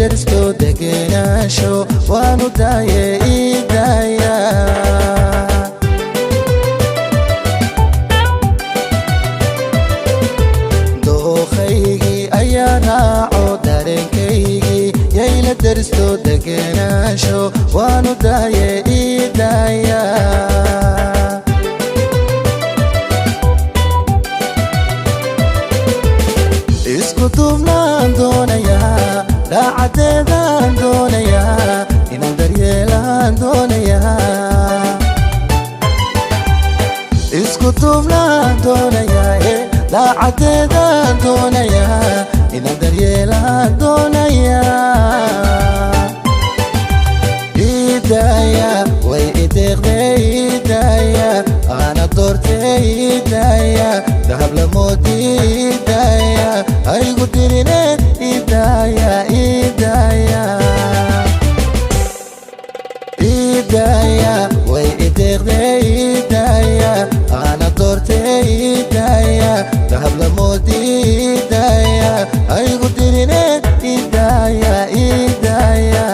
deristo degenaansho waanu daaye idaaya dooqaygii ayaa raaco dareenkaygii yayla deristo degenaansho waanu daaye idaaya isku duubnaan doonayaa daacadeedaan doonayaa inaan daryeelaan doonayaa isku duubnaan doonayaa daacadeedaan doonayaa inaan daryeelaan doonayaa idaaya way ideeqdee idaaya ana doortee idaaya dahab lamoodii idaaya aygu dirine idaaya idaaya idaaya way ideeqdee idaaya ana doortee idaaya dahab lamoodii idaaya aygu dirine idaaya idaaya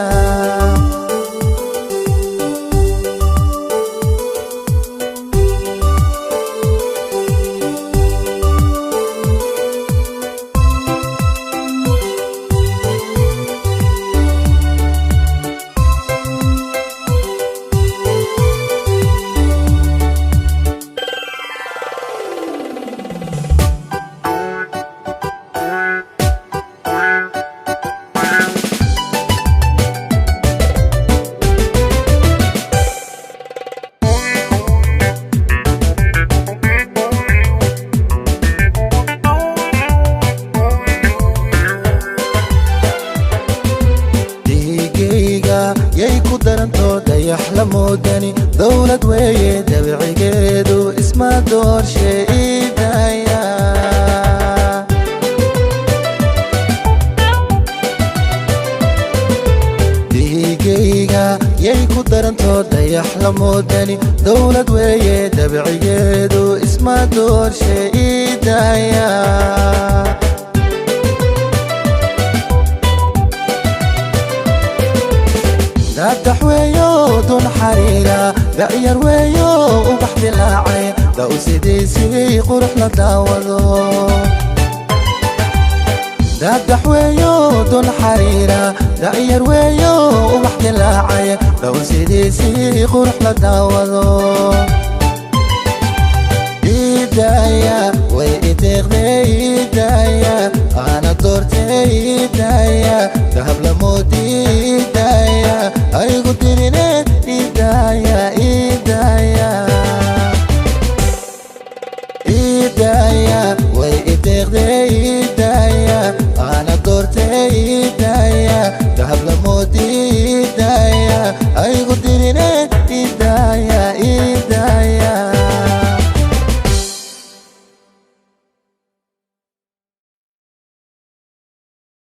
yay ku daranto dayax la moodani dawlad weeye dabcigeedu isma doorshe idaaya diigayga yay ku daranto dayax la moodani dawlad weeye dabcigeedu isma doorshe idaaya دادح ويو دون حريرة دأير ويو وبحد اللاعي داو سيديسي قرح لداوضو دادح ويو دون حريرة دأير ويو وبحد اللاعي داو سيديسي قرح لداوضو إيدايا وإيديغ إيدايا أنا دورتي إيدايا دهب لمود